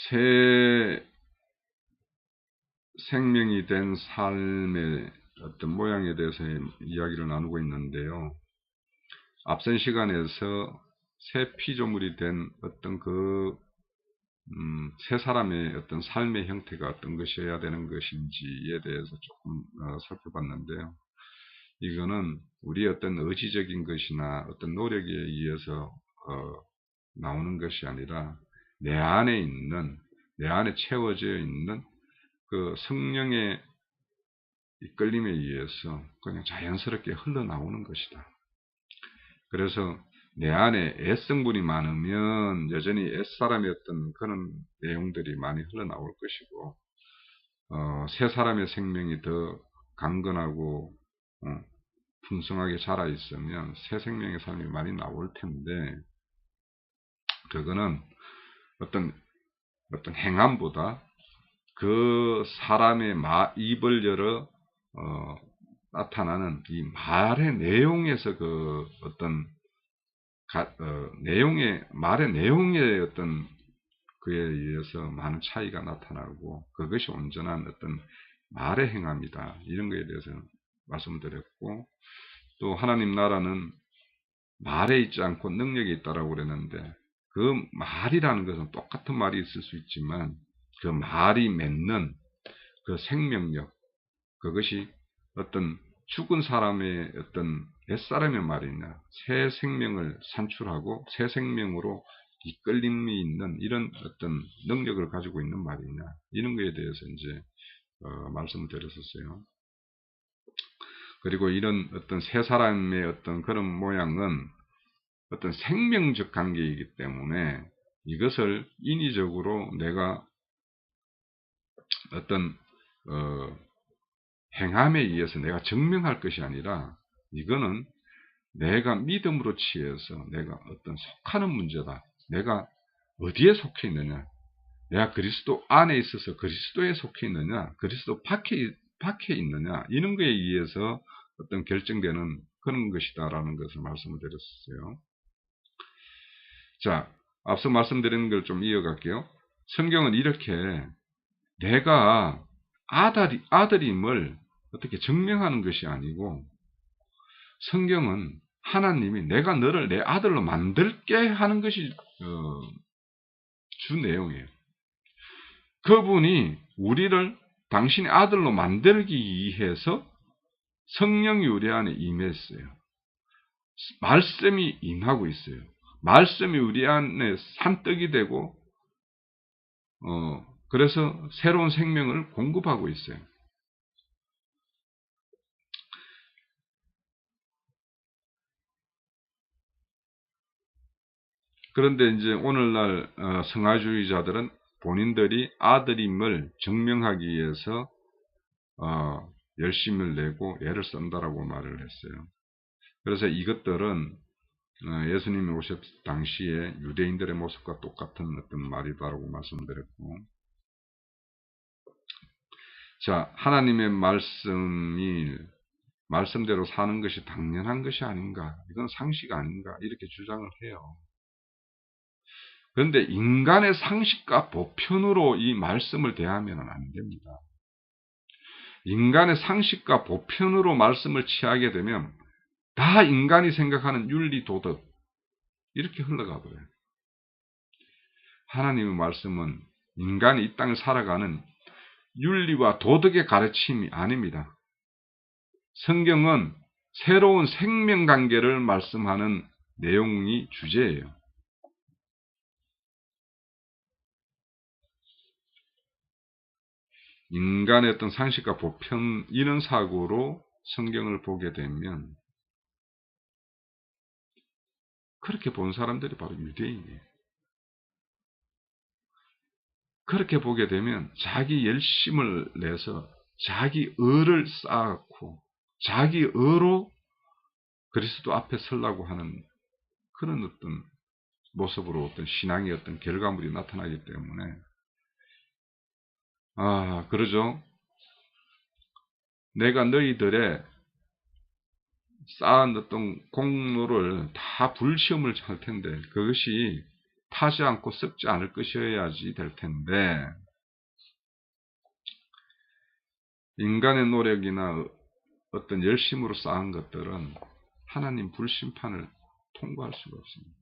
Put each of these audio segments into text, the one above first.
새 생명이 된 삶의 어떤 모양에 대해서 이야기를 나누고 있는데요. 앞선 시간에서 새 피조물이 된 어떤 새 사람의 어떤 삶의 형태가 어떤 것이어야 되는 것인지에 대해서 조금 살펴봤는데요. 이거는 우리의 어떤 의지적인 것이나 어떤 노력에 의해서 나오는 것이 아니라 내 안에 채워져 있는 그 성령의 이끌림에 의해서 그냥 자연스럽게 흘러나오는 것이다. 그래서 내 안에 애성분이 많으면 여전히 옛사람의 어떤 그런 내용들이 많이 흘러나올 것이고, 새 사람의 생명이 더 강건하고 풍성하게 자라 있으면 새 생명의 삶이 많이 나올 텐데, 그거는 어떤 행함보다 그 사람의 입을 열어 나타나는 이 말의 내용에서 그 어떤 말의 내용의 어떤 그에 의해서 많은 차이가 나타나고, 그것이 온전한 어떤 말의 행함이다. 이런 것에 대해서 말씀드렸고, 또 하나님 나라는 말에 있지 않고 능력이 있다라고 그랬는데, 그 말이라는 것은 똑같은 말이 있을 수 있지만 그 말이 맺는 그 생명력, 그것이 어떤 죽은 사람의 어떤 옛사람의 말이냐, 새 생명을 산출하고 새 생명으로 이끌림이 있는 이런 어떤 능력을 가지고 있는 말이냐, 이런 것에 대해서 이제 말씀을 드렸었어요. 그리고 이런 어떤 새 사람의 어떤 그런 모양은 어떤 생명적 관계이기 때문에 이것을 인위적으로 내가 어떤 행함에 의해서 내가 증명할 것이 아니라, 이거는 내가 믿음으로 취해서 내가 어떤 속하는 문제다. 내가 어디에 속해 있느냐, 내가 그리스도 안에 있어서 그리스도에 속해 있느냐, 그리스도 밖에 있느냐, 이런 거에 의해서 어떤 결정되는 그런 것이다라는 것을 말씀을 드렸어요. 자, 앞서 말씀드린 걸 좀 이어갈게요. 성경은 이렇게 내가 아들임을 어떻게 증명하는 것이 아니고, 성경은 하나님이 내가 너를 내 아들로 만들게 하는 것이 주 내용이에요. 그분이 우리를 당신의 아들로 만들기 위해서 성령이 우리 안에 임했어요. 말씀이 임하고 있어요. 말씀이 우리 안에 산떡이 되고 그래서 새로운 생명을 공급하고 있어요. 그런데 이제 오늘날 성화주의자들은 본인들이 아들임을 증명하기 위해서 열심을 내고 애를 쓴다라고 말을 했어요. 그래서 이것들은 예수님이 오셨 당시에 유대인들의 모습과 똑같은 어떤 말이다라고 말씀드렸고, 자, 하나님의 말씀대로 사는 것이 당연한 것이 아닌가, 이건 상식 아닌가, 이렇게 주장을 해요. 그런데 인간의 상식과 보편으로 이 말씀을 대하면 안 됩니다. 인간의 상식과 보편으로 말씀을 취하게 되면 다 인간이 생각하는 윤리, 도덕, 이렇게 흘러가 버려요. 하나님의 말씀은 인간이 이 땅을 살아가는 윤리와 도덕의 가르침이 아닙니다. 성경은 새로운 생명관계를 말씀하는 내용이 주제예요. 인간의 어떤 상식과 보편, 이런 사고로 성경을 보게 되면 그렇게 본 사람들이 바로 유대인이에요. 그렇게 보게 되면 자기 열심을 내서 자기 의를 쌓고 자기 의로 그리스도 앞에 서려고 하는 그런 어떤 모습으로 어떤 신앙의 어떤 결과물이 나타나기 때문에, 그러죠. 내가 너희들의 쌓은 어떤 공로를 다 불시험을 할 텐데, 그것이 타지 않고 썩지 않을 것이어야지 될 텐데, 인간의 노력이나 어떤 열심으로 쌓은 것들은 하나님 불심판을 통과할 수가 없습니다.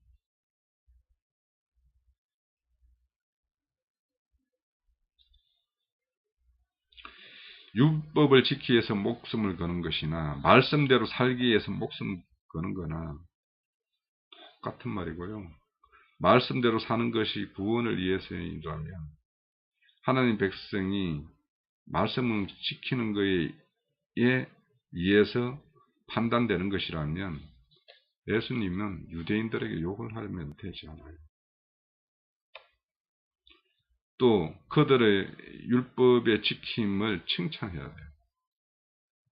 율법을 지키기 위해서 목숨을 거는 것이나 말씀대로 살기 위해서 목숨을 거는 거나 똑같은 말이고요. 말씀대로 사는 것이 구원을 위해서이라면 하나님 백성이 말씀을 지키는 것에 의해서 판단되는 것이라면 예수님은 유대인들에게 욕을 하면 되지 않아요. 또 그들의 율법의 지킴을 칭찬해야 돼요.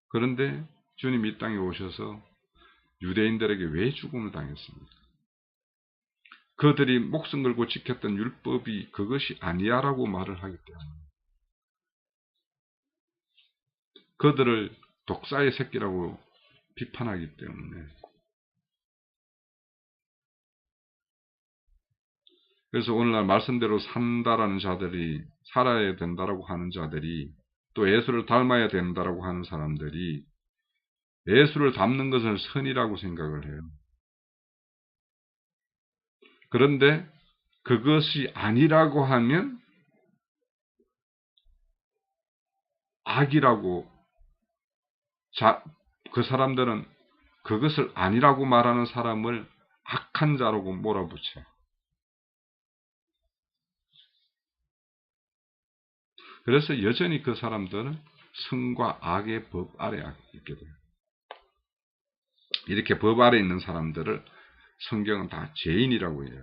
그런데 주님 이 땅에 오셔서 유대인들에게 왜 죽음을 당했습니까? 그들이 목숨 걸고 지켰던 율법이 그것이 아니야라고 말을 하기 때문에, 그들을 독사의 새끼라고 비판하기 때문에, 그래서 오늘날 말씀대로 산다라는 자들이, 살아야 된다라고 하는 자들이, 또 예수를 닮아야 된다라고 하는 사람들이 예수를 닮는 것을 선이라고 생각을 해요. 그런데 그것이 아니라고 하면 악이라고, 그 사람들은 그것을 아니라고 말하는 사람을 악한 자라고 몰아붙여요. 그래서 여전히 그 사람들은 성과 악의 법 아래 있게 돼요. 이렇게 법 아래 있는 사람들을 성경은 다 죄인이라고 해요.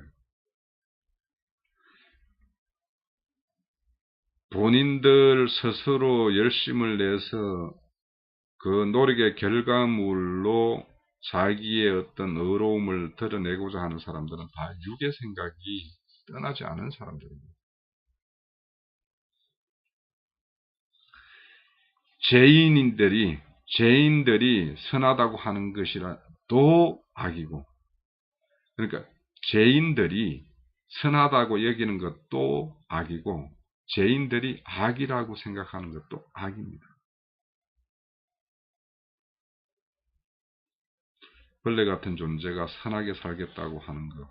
본인들 스스로 열심을 내서 그 노력의 결과물로 자기의 어떤 의로움을 드러내고자 하는 사람들은 다 육의 생각이 떠나지 않은 사람들입니다. 죄인들이 선하다고 하는 것이라도 악이고, 그러니까 죄인들이 선하다고 여기는 것도 악이고, 죄인들이 악이라고 생각하는 것도 악입니다. 벌레 같은 존재가 선하게 살겠다고 하는 것,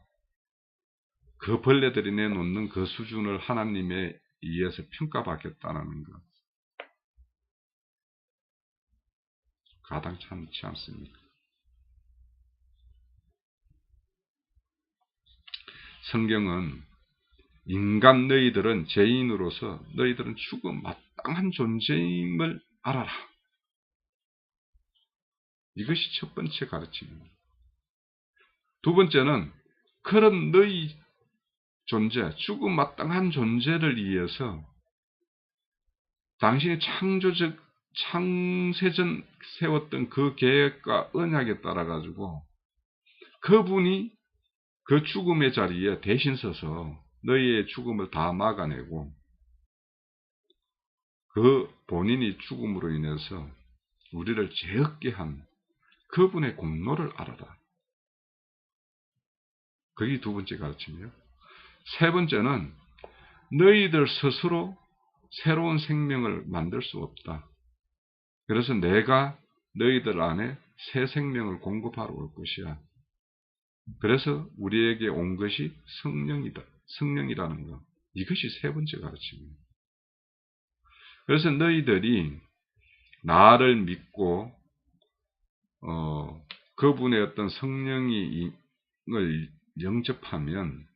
그 벌레들이 내놓는 그 수준을 하나님에 의해서 평가받겠다는 것, 가당찮지 않습니까? 성경은 인간 너희들은 죄인으로서 너희들은 죽음 마땅한 존재임을 알아라. 이것이 첫 번째 가르침입니다. 두 번째는 그런 너희 존재, 죽음 마땅한 존재를 위해서 당신이 창세전 세웠던 그 계획과 언약에 따라 가지고 그분이 그 죽음의 자리에 대신 서서 너희의 죽음을 다 막아내고 그 본인이 죽음으로 인해서 우리를 죄 없게 한 그분의 공로를 알아라. 그게 두 번째 가르침이에요. 세 번째는 너희들 스스로 새로운 생명을 만들 수 없다. 그래서 내가 너희들 안에 새 생명을 공급하러 올 것이야. 그래서 우리에게 온 것이 성령이다. 성령이라는 것. 이것이 세 번째 가르침입니다. 그래서 너희들이 나를 믿고 그분의 어떤 성령을 영접하면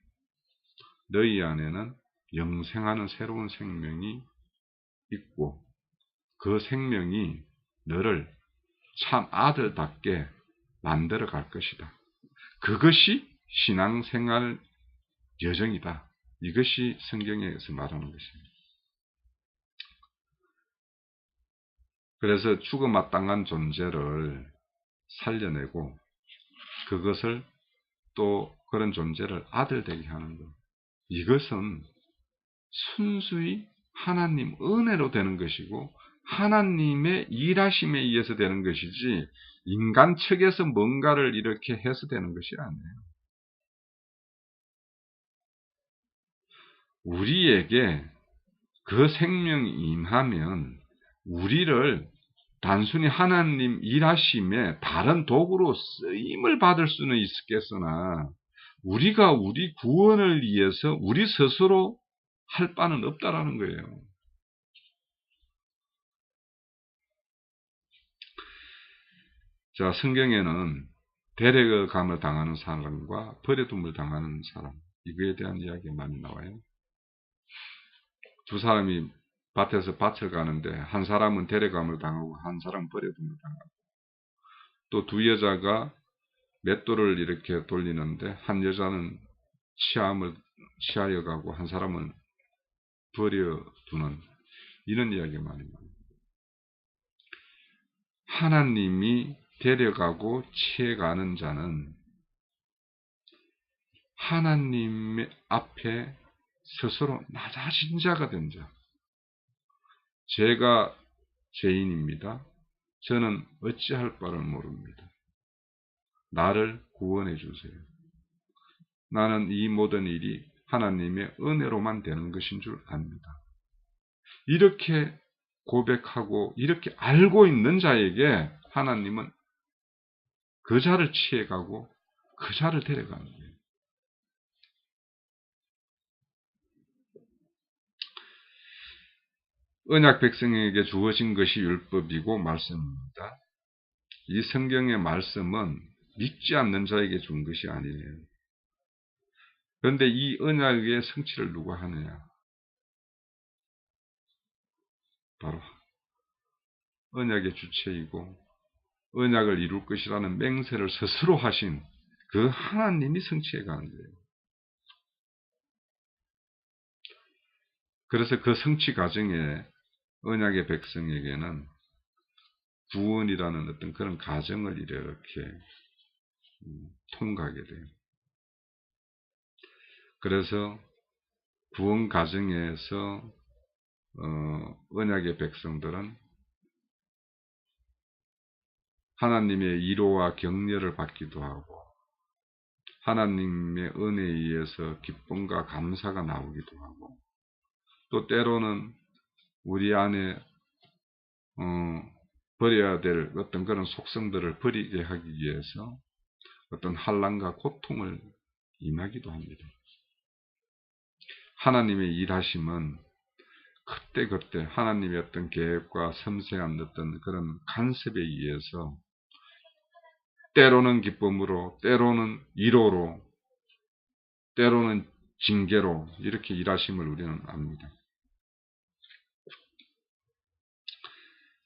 너희 안에는 영생하는 새로운 생명이 있고 그 생명이 너를 참 아들답게 만들어 갈 것이다. 그것이 신앙생활 여정이다. 이것이 성경에서 말하는 것입니다. 그래서 죽음 마땅한 존재를 살려내고 그것을 또 그런 존재를 아들 되게 하는 것. 이것은 순수히 하나님 은혜로 되는 것이고 하나님의 일하심에 의해서 되는 것이지 인간 측에서 뭔가를 이렇게 해서 되는 것이 아니에요. 우리에게 그 생명이 임하면 우리를 단순히 하나님 일하심에 다른 도구로 쓰임을 받을 수는 있겠으나 우리가 우리 구원을 위해서 우리 스스로 할 바는 없다라는 거예요. 자, 성경에는 데려감을 당하는 사람과 버려둠을 당하는 사람, 이거에 대한 이야기가 많이 나와요. 두 사람이 밭에서 밭을 가는데 한 사람은 데려감을 당하고 한 사람은 버려둠을 당하고, 또 두 여자가 맷돌을 이렇게 돌리는데 한 여자는 취하여 가고 한 사람은 버려두는, 이런 이야기가 많이 나와요. 하나님이 데려가고 취해가는 자는 하나님 앞에 스스로 낮아진 자가 된 자. 제가 죄인입니다. 저는 어찌할 바를 모릅니다. 나를 구원해 주세요. 나는 이 모든 일이 하나님의 은혜로만 되는 것인 줄 압니다. 이렇게 고백하고 이렇게 알고 있는 자에게 하나님은 그 자를 취해가고 그 자를 데려가는 거예요. 언약 백성에게 주어진 것이 율법이고 말씀입니다. 이 성경의 말씀은 믿지 않는 자에게 준 것이 아니에요. 그런데 이 언약의 성취를 누가 하느냐? 바로 언약의 주체이고 언약을 이룰 것이라는 맹세를 스스로 하신 그 하나님이 성취해 가는 거예요. 그래서 그 성취 과정에 언약의 백성에게는 구원이라는 어떤 그런 과정을 이렇게 통과하게 돼요. 그래서 구원 과정에서 언약의 백성들은 하나님의 위로와 격려를 받기도 하고 하나님의 은혜에 의해서 기쁨과 감사가 나오기도 하고, 또 때로는 우리 안에 버려야 될 어떤 그런 속성들을 버리게 하기 위해서 어떤 환난과 고통을 임하기도 합니다. 하나님의 일하심은 그때그때 하나님의 어떤 계획과 섬세한 어떤 그런 간섭에 의해서 때로는 기쁨으로, 때로는 위로로, 때로는 징계로 이렇게 일하심을 우리는 압니다.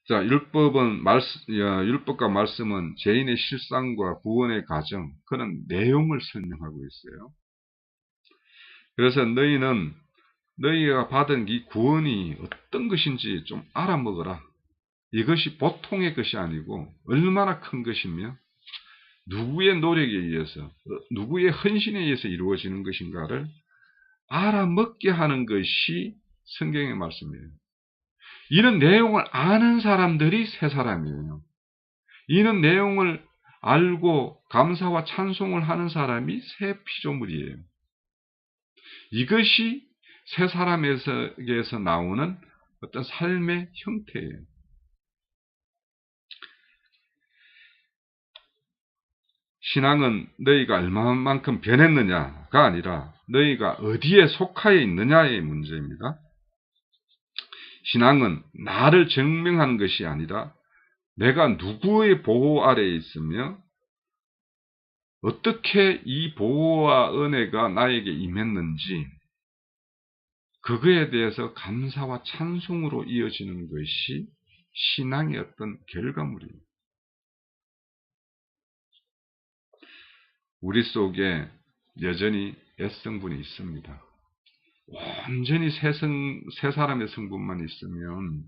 자, 율법과 말씀은 죄인의 실상과 구원의 과정, 그런 내용을 설명하고 있어요. 그래서 너희가 받은 이 구원이 어떤 것인지 좀 알아먹어라. 이것이 보통의 것이 아니고 얼마나 큰 것이며 누구의 노력에 의해서, 누구의 헌신에 의해서 이루어지는 것인가를 알아먹게 하는 것이 성경의 말씀이에요. 이런 내용을 아는 사람들이 새 사람이에요. 이런 내용을 알고 감사와 찬송을 하는 사람이 새 피조물이에요. 이것이 새 사람에게서 나오는 어떤 삶의 형태예요. 신앙은 너희가 얼마만큼 변했느냐가 아니라 너희가 어디에 속하여 있느냐의 문제입니다. 신앙은 나를 증명하는 것이 아니라 내가 누구의 보호 아래에 있으며 어떻게 이 보호와 은혜가 나에게 임했는지 그거에 대해서 감사와 찬송으로 이어지는 것이 신앙의 어떤 결과물이에요. 우리 속에 여전히 애성분이 있습니다. 완전히 새 사람의 성분만 있으면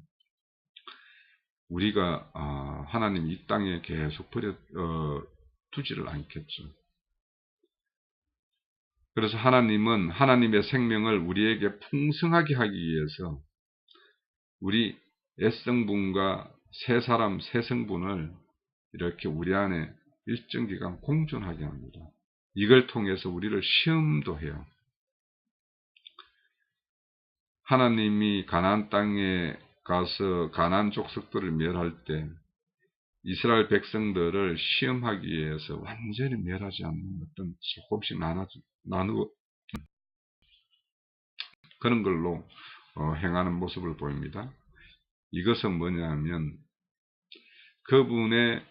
우리가 하나님 이 땅에 계속 두지를 않겠죠. 그래서 하나님은 하나님의 생명을 우리에게 풍성하게 하기 위해서 우리 애성분과 새 사람, 새 성분을 이렇게 우리 안에 일정 기간 공존하게 합니다. 이걸 통해서 우리를 시험도 해요. 하나님이 가나안 땅에 가서 가나안 족속들을 멸할 때 이스라엘 백성들을 시험하기 위해서 완전히 멸하지 않는 어떤 조금씩 나누고 그런 걸로 행하는 모습을 보입니다. 이것은 뭐냐면 그분의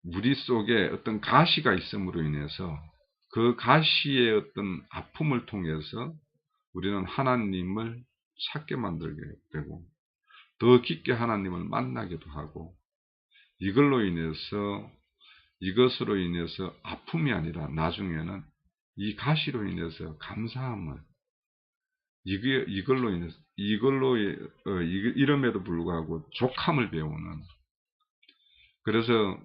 우리 속에 어떤 가시가 있음으로 인해서 그 가시의 어떤 아픔을 통해서 우리는 하나님을 찾게 만들게 되고 더 깊게 하나님을 만나기도 하고 이것으로 인해서 아픔이 아니라 나중에는 이 가시로 인해서 감사함을 이름에도 불구하고 족함을 배우는 그래서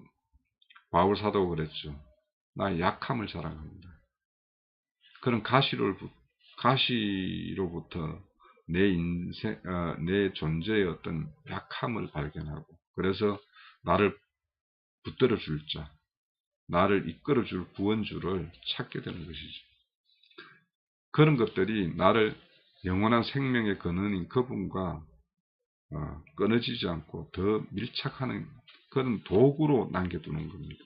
바울 사도가 그랬죠. 나의 약함을 자랑합니다. 그런 가시로부터 내 존재의 어떤 약함을 발견하고 그래서 나를 붙들어 줄 자, 나를 이끌어 줄 구원주를 찾게 되는 것이죠. 그런 것들이 나를 영원한 생명의 근원인 그분과 끊어지지 않고 더 밀착하는 그런 도구로 남겨두는 겁니다.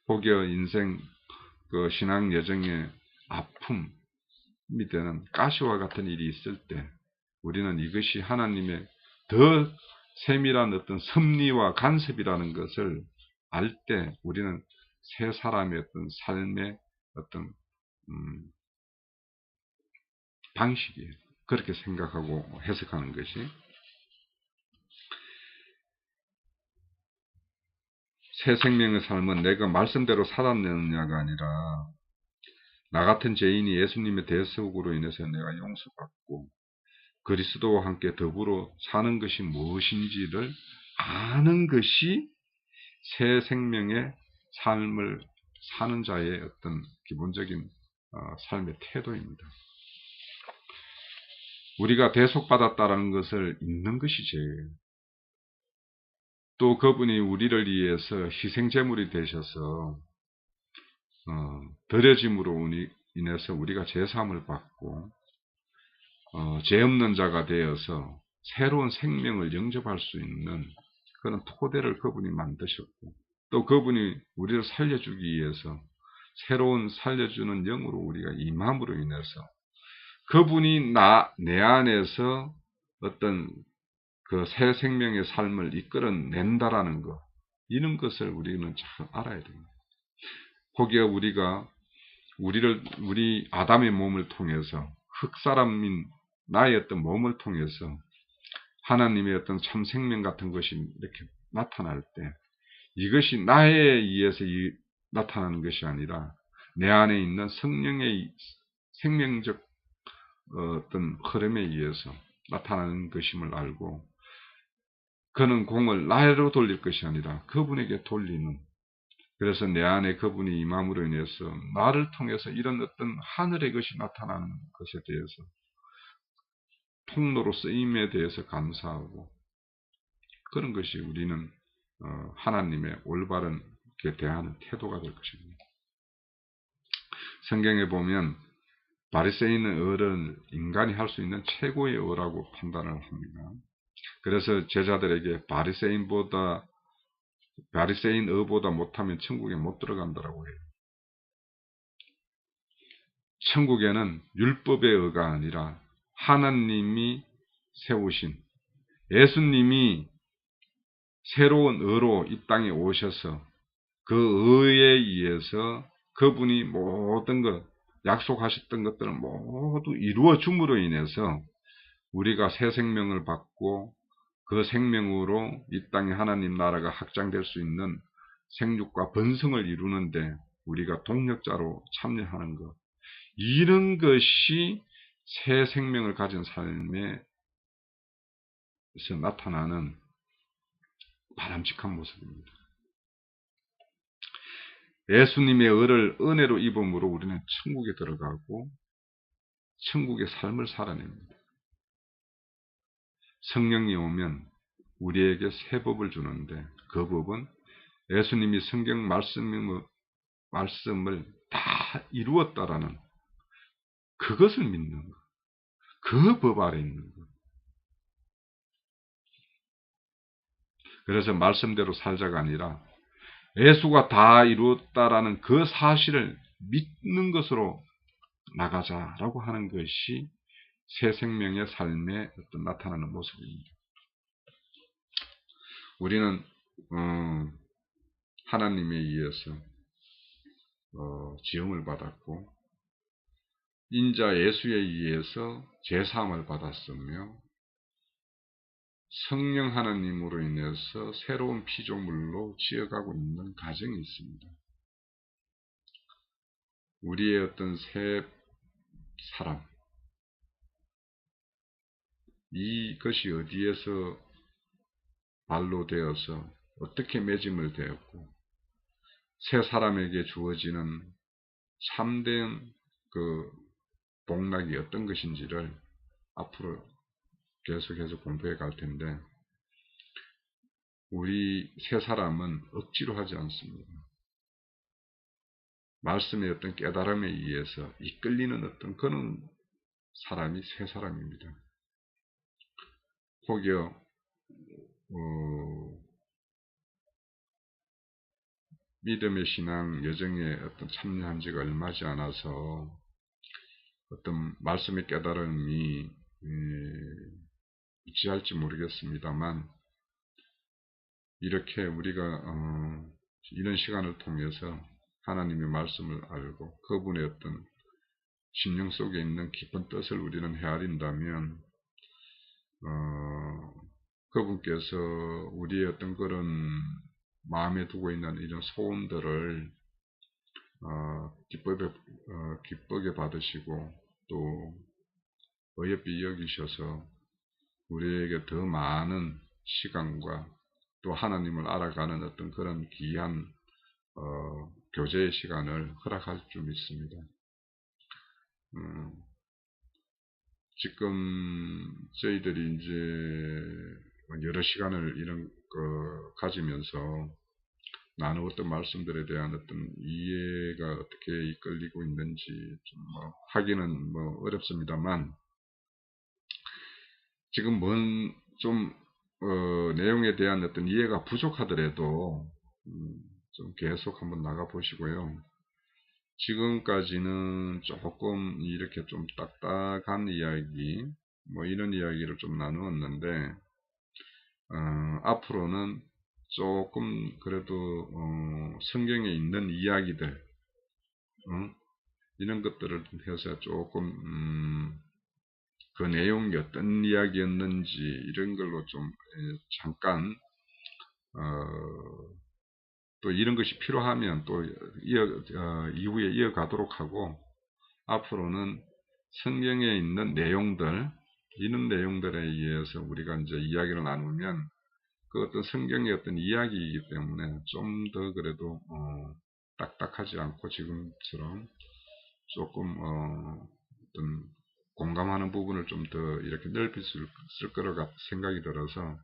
혹여 인생 그 신앙 여정의 아픔이 되는 가시와 같은 일이 있을 때 우리는 이것이 하나님의 더 세밀한 어떤 섭리와 간섭이라는 것을 알 때 우리는 새 사람의 어떤 삶의 어떤 방식이에요. 그렇게 생각하고 해석하는 것이 새 생명의 삶은 내가 말씀대로 살았느냐가 아니라 나 같은 죄인이 예수님의 대속으로 인해서 내가 용서받고 그리스도와 함께 더불어 사는 것이 무엇인지를 아는 것이 새 생명의 삶을 사는 자의 어떤 기본적인 삶의 태도입니다. 우리가 대속받았다는 것을 잊는 것이 죄예요. 또 그분이 우리를 위해서 희생제물이 되셔서 드려짐으로 인해서 우리가 제사함을 받고 죄 없는 자가 되어서 새로운 생명을 영접할 수 있는 그런 토대를 그분이 만드셨고 또 그분이 우리를 살려주기 위해서 새로운 살려주는 영으로 우리가 임함으로 인해서 그분이 내 안에서 어떤 그 새 생명의 삶을 이끌어낸다라는 것 이런 것을 우리는 잘 알아야 됩니다. 혹여 우리 아담의 몸을 통해서 흙사람인 나의 어떤 몸을 통해서 하나님의 어떤 참 생명 같은 것이 이렇게 나타날 때 이것이 나에 의해서 나타나는 것이 아니라 내 안에 있는 성령의 생명적 어떤 흐름에 의해서 나타나는 것임을 알고 그는 공을 나로 돌릴 것이 아니라 그분에게 돌리는 그래서 내 안에 그분이 임함으로 인해서 나를 통해서 이런 어떤 하늘의 것이 나타나는 것에 대해서 통로로 쓰임에 대해서 감사하고 그런 것이 우리는 하나님의 올바른 대하는 태도가 될 것입니다. 성경에 보면 바리새인의 의를 인간이 할 수 있는 최고의 의라고 판단을 합니다. 그래서 제자들에게 바리새인 의보다 못하면 천국에 못 들어간다라고 해요. 천국에는 율법의 의가 아니라 하나님이 세우신 예수님이 새로운 의로 이 땅에 오셔서 그 의에 의해서 그분이 모든 것 약속하셨던 것들을 모두 이루어 줌으로 인해서 우리가 새 생명을 받고 그 생명으로 이 땅에 하나님 나라가 확장될 수 있는 생육과 번성을 이루는데 우리가 동력자로 참여하는 것 이런 것이 새 생명을 가진 삶에서 나타나는 바람직한 모습입니다. 예수님의 의를 은혜로 입음으로 우리는 천국에 들어가고 천국의 삶을 살아냅니다. 성령이 오면 우리에게 새 법을 주는데 그 법은 예수님이 성경 말씀을 다 이루었다라는 그것을 믿는 것. 그 법 아래 있는 거예요. 그래서 말씀대로 살자가 아니라 예수가 다 이루었다라는 그 사실을 믿는 것으로 나가자라고 하는 것이 새 생명의 삶에 어떤 나타나는 모습입니다. 우리는 하나님에 의해서 지음을 받았고 인자 예수에 의해서 제사함을 받았으며 성령 하나님으로 인해서 새로운 피조물로 지어가고 있는 과정이 있습니다. 우리의 어떤 새 사람, 이것이 어디에서 발로 되어서 어떻게 맺음을 되었고 새 사람에게 주어지는 참된 그 복락이 어떤 것인지를 앞으로 계속해서 공부해 갈 텐데 우리 새 사람은 억지로 하지 않습니다. 말씀의 어떤 깨달음에 의해서 이끌리는 어떤 그런 사람이 새 사람입니다. 혹여 믿음의 신앙 여정에 어떤 참여한 지가 얼마지 않아서 어떤 말씀의 깨달음이 어찌할지 모르겠습니다만 이렇게 우리가 이런 시간을 통해서 하나님의 말씀을 알고 그분의 어떤 심령 속에 있는 깊은 뜻을 우리는 헤아린다면 그분께서 우리의 어떤 그런 마음에 두고 있는 이런 소원들을 기쁘게 받으시고 또 어여삐 여기셔서 우리에게 더 많은 시간과 또 하나님을 알아가는 어떤 그런 귀한 교제의 시간을 허락할 줄 믿습니다. 지금 저희들이 이제 여러 시간을 이런 거 가지면서 나누었던 말씀들에 대한 어떤 이해가 어떻게 이끌리고 있는지 좀 하기는 어렵습니다만 지금 좀 내용에 대한 어떤 이해가 부족하더라도 좀 계속 한번 나가 보시고요. 지금까지는 조금 이렇게 좀 딱딱한 이야기, 이런 이야기를 좀 나누었는데, 앞으로는 조금 그래도, 성경에 있는 이야기들, 이런 것들을 해서 조금, 그 내용이 어떤 이야기였는지, 이런 걸로 좀, 잠깐, 또 이런 것이 필요하면 또 이후에 이어가도록 하고 앞으로는 성경에 있는 내용들 이런 내용들에 의해서 우리가 이제 이야기를 나누면 그 어떤 성경의 어떤 이야기이기 때문에 좀 더 그래도 딱딱하지 않고 지금처럼 조금 어떤 공감하는 부분을 좀 더 이렇게 넓힐 수 있을 거라고 생각이 들어서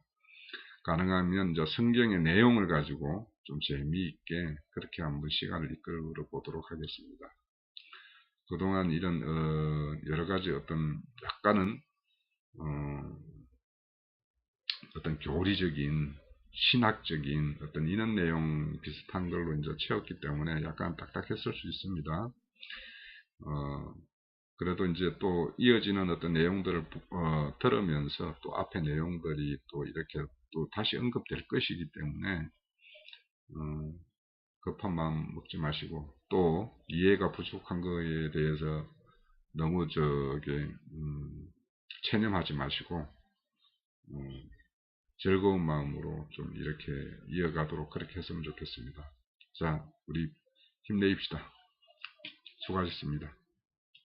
가능하면 이제 성경의 내용을 가지고 좀 재미있게 그렇게 한번 시간을 이끌어 보도록 하겠습니다. 그동안 이런 여러 가지 어떤 약간은 어떤 교리적인 신학적인 어떤 이런 내용 비슷한 걸로 이제 채웠기 때문에 약간 딱딱했을 수 있습니다. 그래도 이제 또 이어지는 어떤 내용들을 들으면서 또 앞에 내용들이 또 이렇게 또 다시 언급될 것이기 때문에 급한 마음 먹지 마시고 또 이해가 부족한 거에 대해서 너무 체념하지 마시고 즐거운 마음으로 좀 이렇게 이어가도록 그렇게 했으면 좋겠습니다. 자, 우리 힘내입시다. 수고하셨습니다.